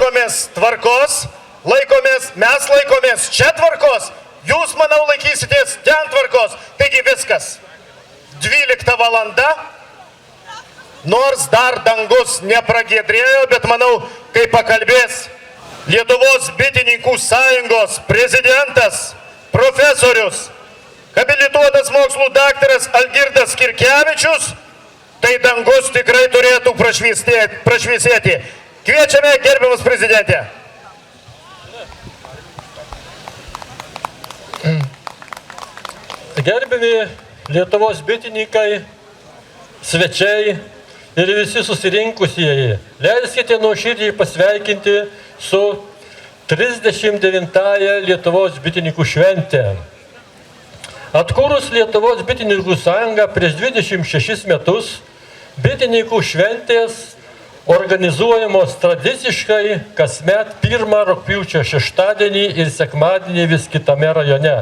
laikomės tvarkos, mes laikomės čia tvarkos, jūs, manau, laikysitės ten tvarkos. Taigi viskas. 12 valanda, nors dar dangus nepragiedrėjo, bet manau, kai pakalbės Lietuvos bitininkų sąjungos prezidentas, profesorius, habilituotas mokslų daktaras Algirdas Kirkevičius, tai dangus tikrai turėtų prašviesėti. Kviečiame, gerbiamas prezidentė. Gerbiami Lietuvos bitininkai, svečiai ir visi susirinkusieji, leiskite nuoširdžiai pasveikinti su 39-ąją Lietuvos bitininkų šventę. Atkūrus Lietuvos bitininkų sąjungą prieš 26 metus, bitininkų šventės organizuojamos tradiciškai kasmet 1 rugpjūčio šeštadienį ir sekmadienį vis kitame rajone.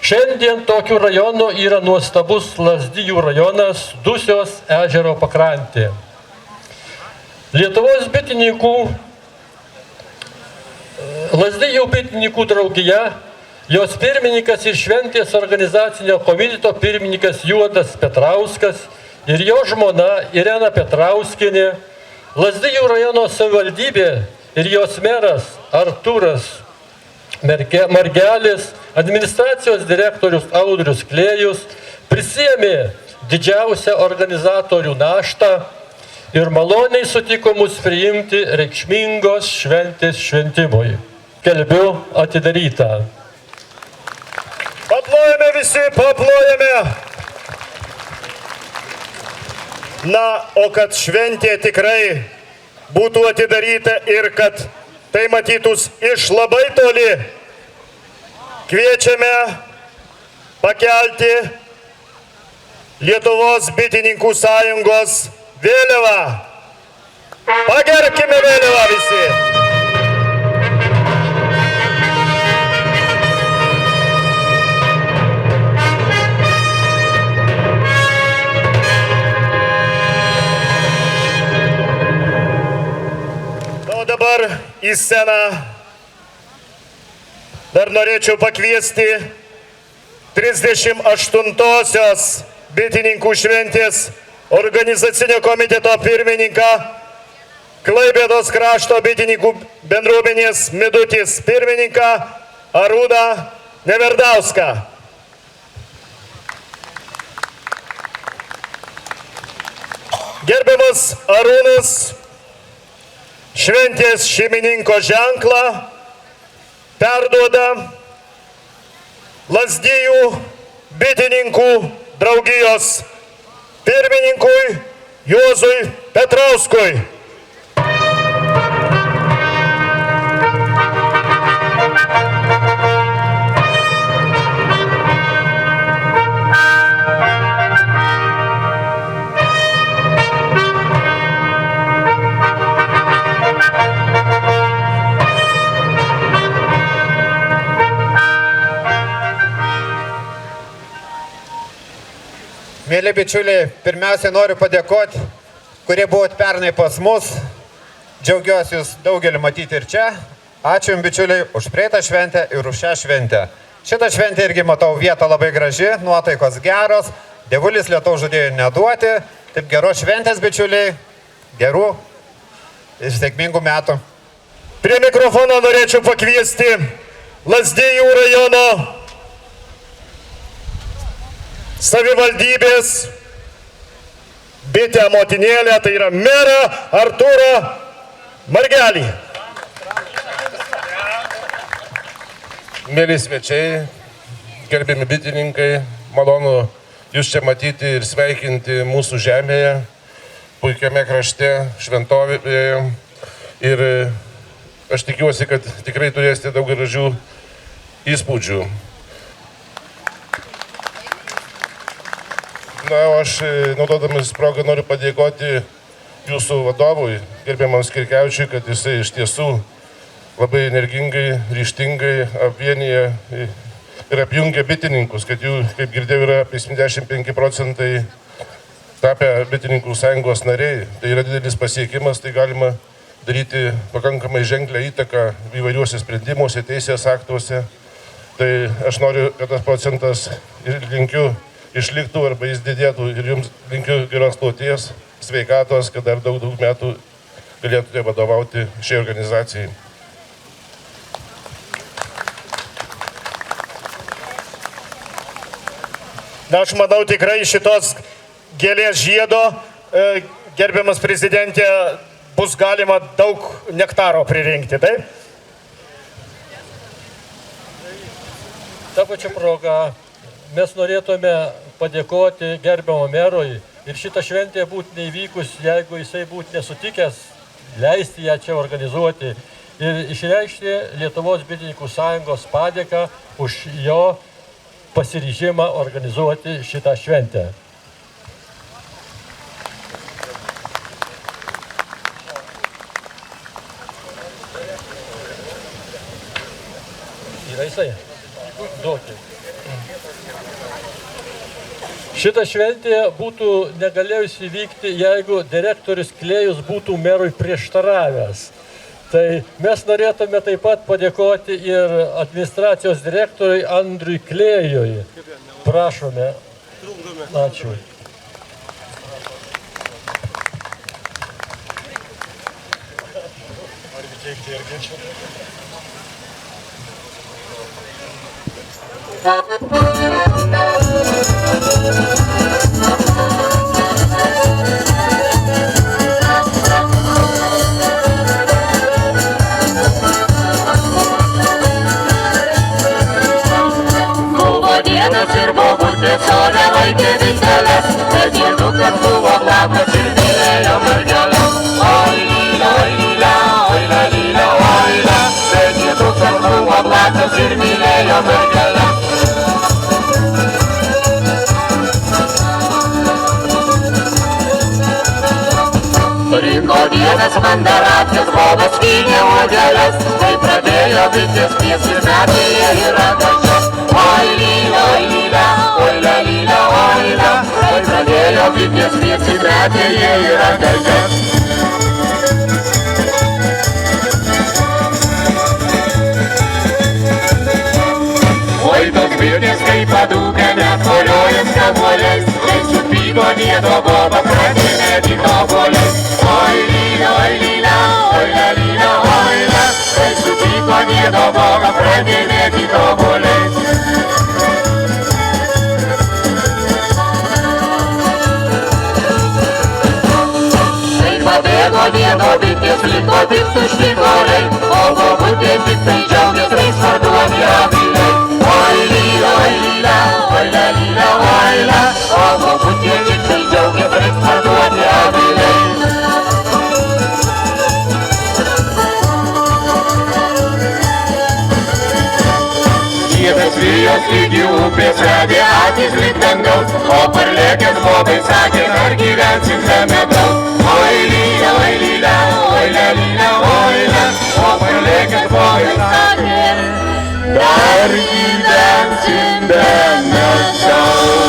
Šiandien tokių rajonų yra nuostabus Lazdijų rajonas, Dusios ežero pakrantė. Lietuvos bitininkų, Lazdijų bitininkų draugija, jos pirmininkas ir šventės organizacinio komiteto pirmininkas Juodas Petrauskas ir jo žmona Irena Petrauskienė, Lazdijų rajono savivaldybė ir jos meras Artūras Margelis, administracijos direktorius Audrius Klėjus prisiėmė didžiausią organizatorių naštą ir maloniai sutiko mus priimti reikšmingos šventės šventimui. Skelbiu atidarytą. Paplojame visi, paplojame. Na, o kad šventė tikrai būtų atidaryta ir kad tai matytus iš labai toli, kviečiame pakelti Lietuvos bitininkų sąjungos vėliavą. Pagerbkime vėliavą visi. Dabar į sceną dar norėčiau pakviesti 38-osios bitininkų šventės organizacinio komiteto pirmininką, Klaipėdos krašto bitininkų bendruomenės Midutis pirmininką Arūną Neverdauską. Gerbiamas Arūnas šventės šeimininko ženklą perduoda Lazdijų bitininkų draugijos pirmininkui Juozui Petrauskui. Mėly bičiuliai, pirmiausia noriu padėkoti, kurie buvot pernai pas mus. Džiaugiuosi jūs daugelį matyti ir čia. Ačiū jums, bičiuliai, už praeitą šventę ir už šią šventę. Šitą šventę irgi matau vietą labai graži, nuotaikos geros, dievulis lietaus žadėjo neduoti. Taip, geros šventės, bičiuliai, gerų ir sėkmingų metų. Prie mikrofono norėčiau pakviesti Lazdijų rajono savivaldybės bitę motinėlę, tai yra merą Artūrą Margelį. Mėly svečiai, gerbiami bitininkai, malonu jūs čia matyti ir sveikinti mūsų žemėje, puikiame krašte, šventovėje. Ir aš tikiuosi, kad tikrai turėsite daug gražių įspūdžių. Na, o aš, naudodamas progą, noriu padėkoti jūsų vadovui, gerbiamam Kirkevičiui, kad jisai iš tiesų labai energingai, ryžtingai apvienija ir apjungia bitininkus, kad jų, kaip girdėjau, yra apie 75% tapę bitininkų sąjungos nariai. Tai yra didelis pasiekimas, tai galima daryti pakankamai ženklę įtaką įvairiuose sprendimuose, teisės aktuose. Tai aš noriu, kad tas procentas ir linkiu išliktų arba jis didėtų ir jums linkiu geros kloties, sveikatos, kad dar daug metų galėtumėte vadovauti šiai organizacijai. Na, aš manau, tikrai šitos gėlės žiedo, gerbiamas prezidentė, bus galima daug nektaro pririnkti, taip? Ta pačia proga mes norėtume padėkoti gerbiamo merui ir šitą šventę būtų neįvykus, jeigu jisai būtų nesutikęs leisti ją čia organizuoti ir išreikšti Lietuvos bitininkų sąjungos padėką už jo pasiryžimą organizuoti šitą šventę. Yra jisai? Duokit. Šita šventė būtų negalėjusi vykti, jeigu direktorius Klėjus būtų merui prieštaravęs. Tai mes norėtume taip pat padėkoti ir administracijos direktoriui Andriui Klėjui. Prašome. Ačiū. Ir bobutės sode laikė vinteles, bet diedukas buvo lapas ir mylėjo mergelės. Oi lyla, oi la lyla, oi la, bet diedukas buvo lapas ir mylėjo mergelės. Rinko vienas mandaratkės, bobas skynė uogeles, tai pradėjo bitės piesi metai ir agačias. Oi lyla, oi la lyla, oi la, tai pradėjo bitės piesi metai ir agačias. Oi tos bitės kaip padūkė, net koliojant kabuoliais, tai supyko diedo boba pradinėti kabuoliais. Oi lyla, oi la lyla, oi la, tai supyko diedo boba pradinėti kabuoliais. Pabėgo diedo bitės, liko tik tušti koliai, o bobutė tik tai džiaugės, reiks parduoti aviliai. Oi lyla, oi la lyla, oi la, o bobutė tik tai džiaugės, reiks parduoti aviliai. Diedas vijos lygi upės, vedė akis lyg dangaus, o parlėkęs bobai sakė, ar gyvensim be medaus. Oi lyla, oi la lyla, oi la, o parlėkęs bobai sakė, dar gyvensim be medaus.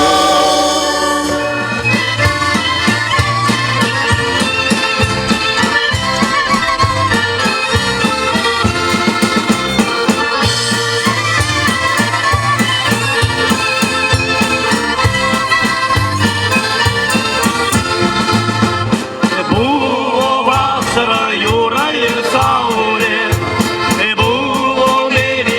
Jūra ir saulė, buvo mėlyna.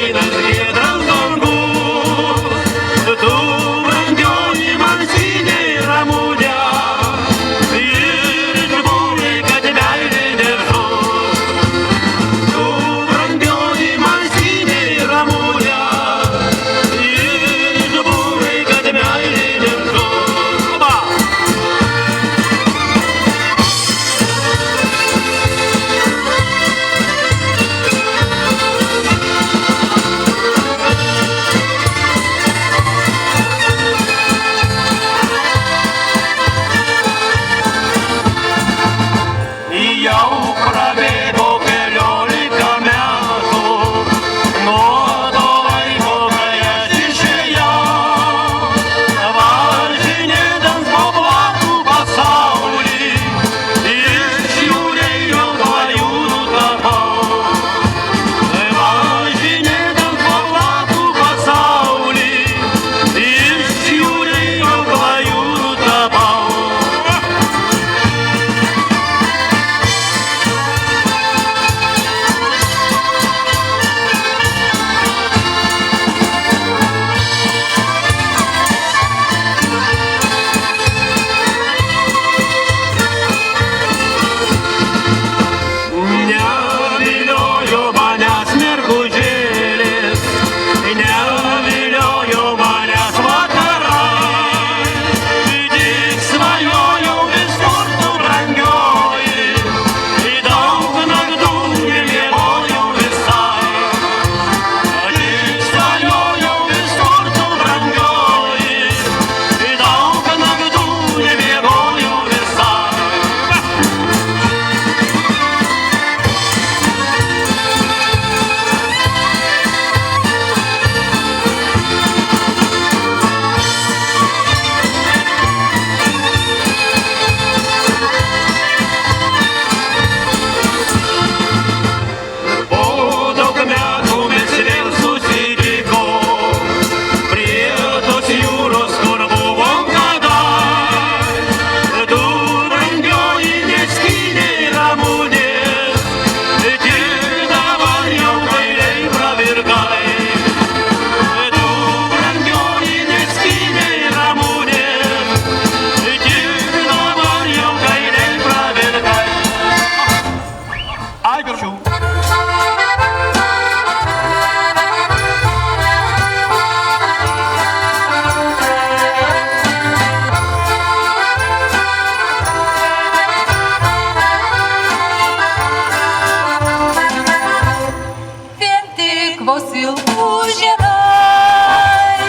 vilkų žiedai,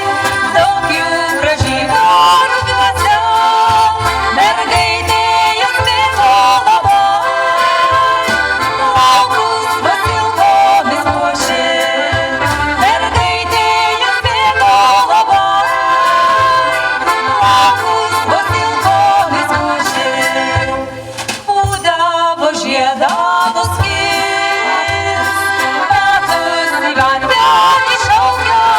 daug jų gražino rugiuose, mergaitė jas mėgo labai, laukus vasilkomis puošė, mergaitė jas mėgo labai, laukus vasilkomis puošė, būdavo žiedą nuskis, metus į vandenį šaukia.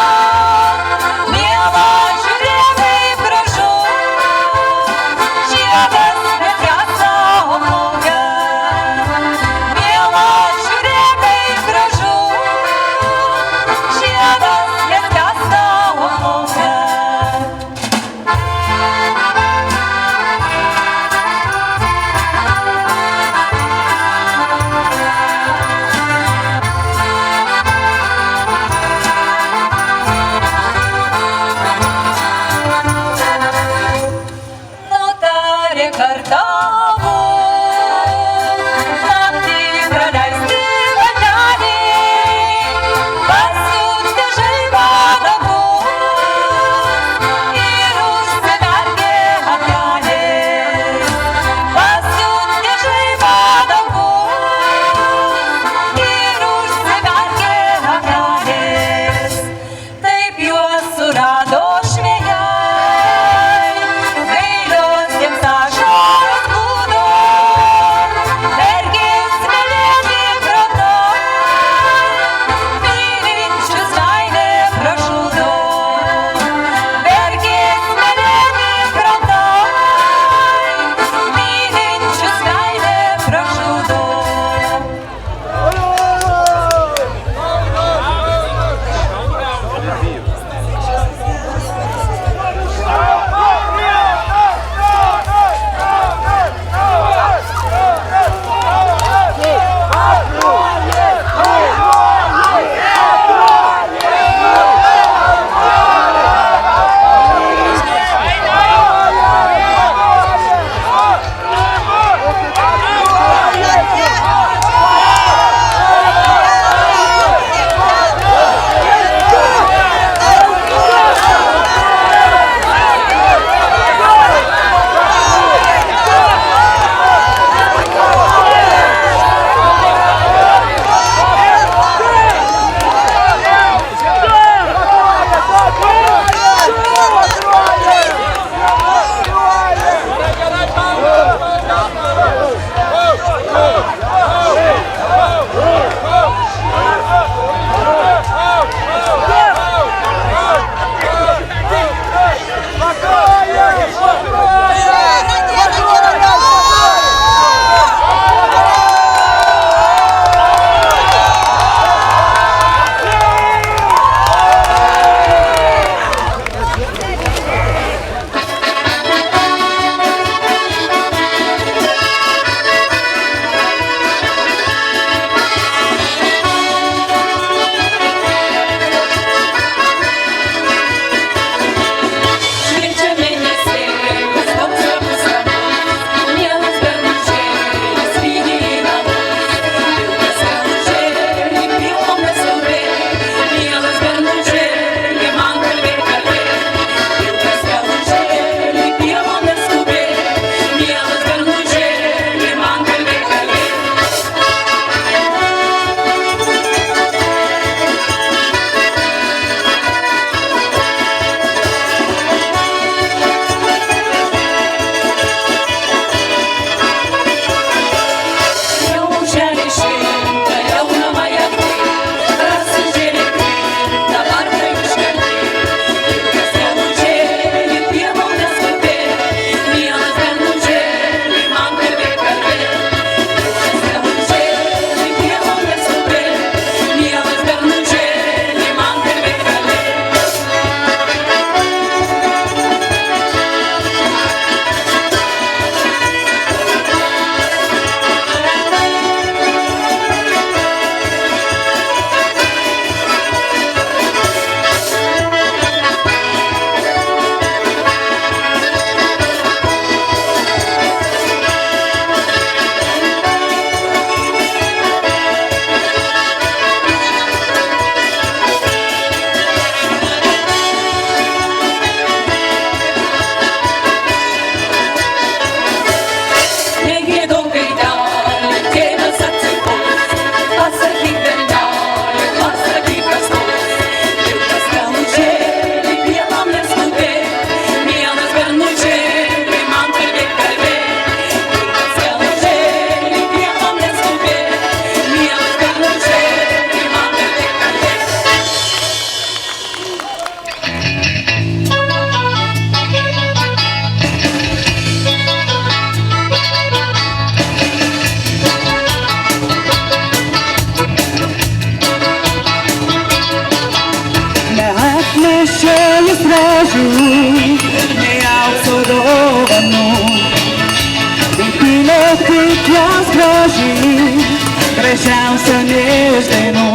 iš dainų.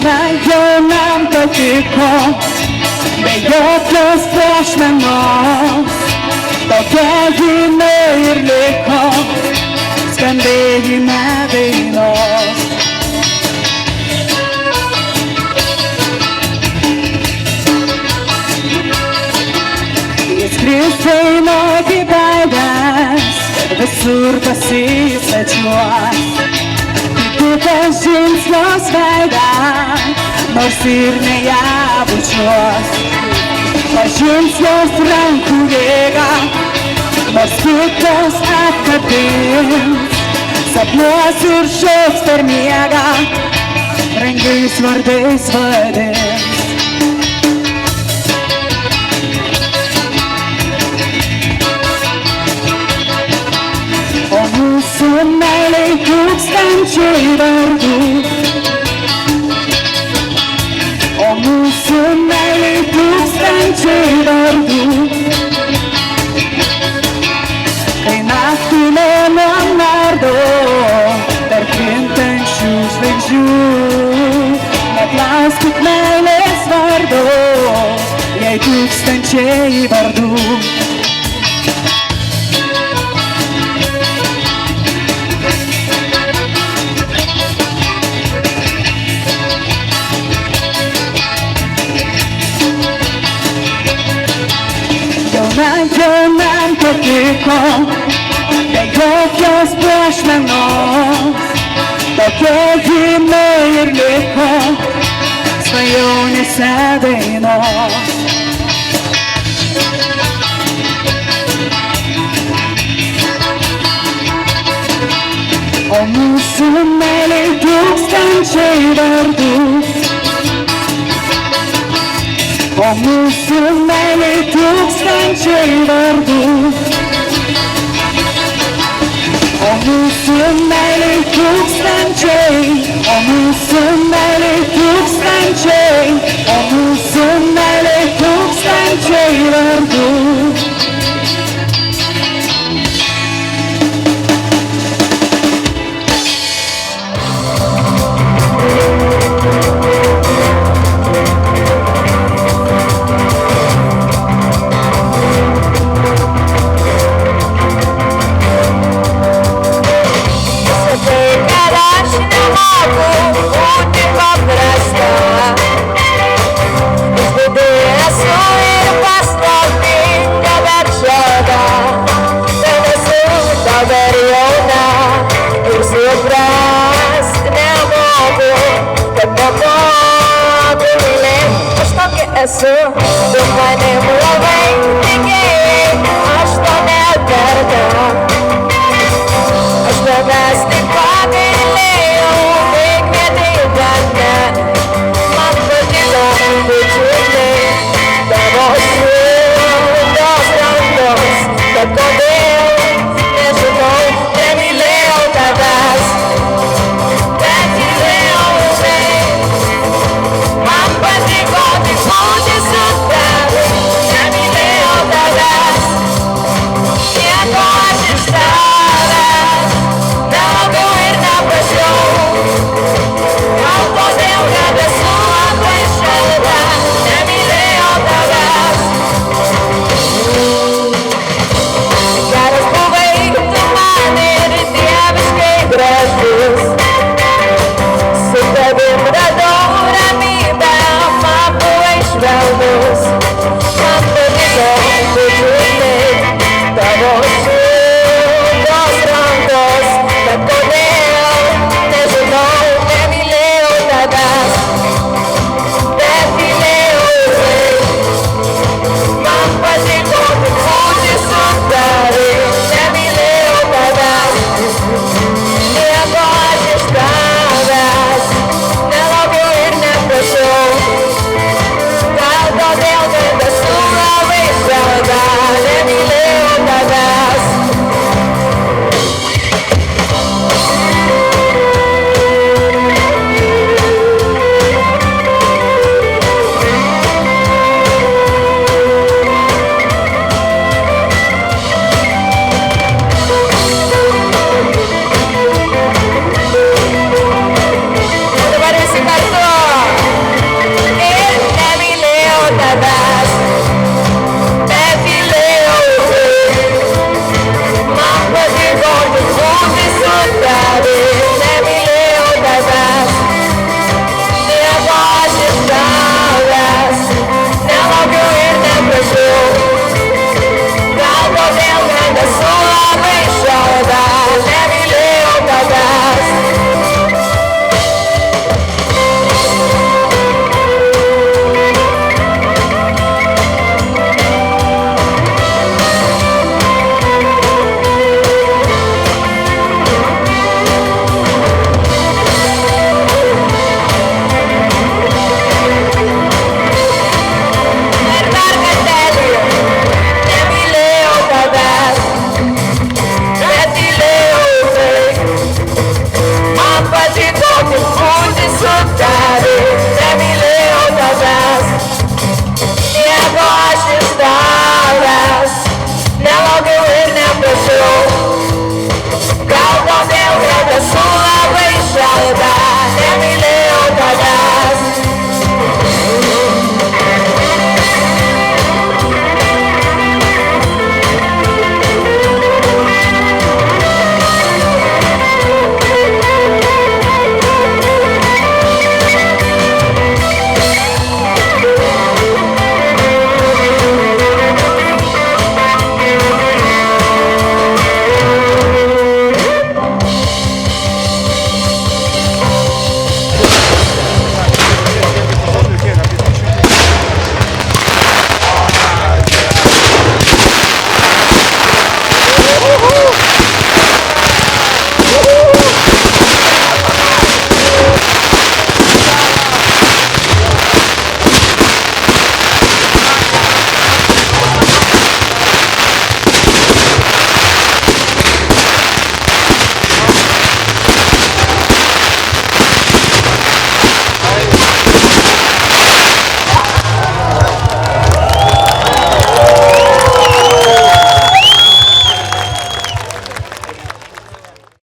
Jaunam patiko, be jokios puošmenos, tokia jinai ir liko, skambėjime dainos. Jis kristina kaip aidas, visur pasisvečiuos. Kitas žingsnios veidą, nors ir ne ją bučiuos. Pažins jos rankų jėgą, nors kitas atkabins. Sapnuos ir šauks per miegą, brangiais vardais vadins. O mūsų meilei tūkstančiai vardų. O mūsų meilei tūkstančiai vardų. Kai naktį mėnuo nardo tarp krintančių žvaigždžių, neklauskit meilės vardo, jei tūkstančiai vardų. Jaunam patiko, be jokios puošmenos, tokia jinai ir liko, svajonėse dainos. O mūsų meilei tūkstančiai vardų. O mūsų meilei tūkstančiai vardų. O mūsų meilei tūkstančiai. O mūsų meilei tūkstančiai. O mūsų meilei tūkstančiai vardų. Esu, tu manim labai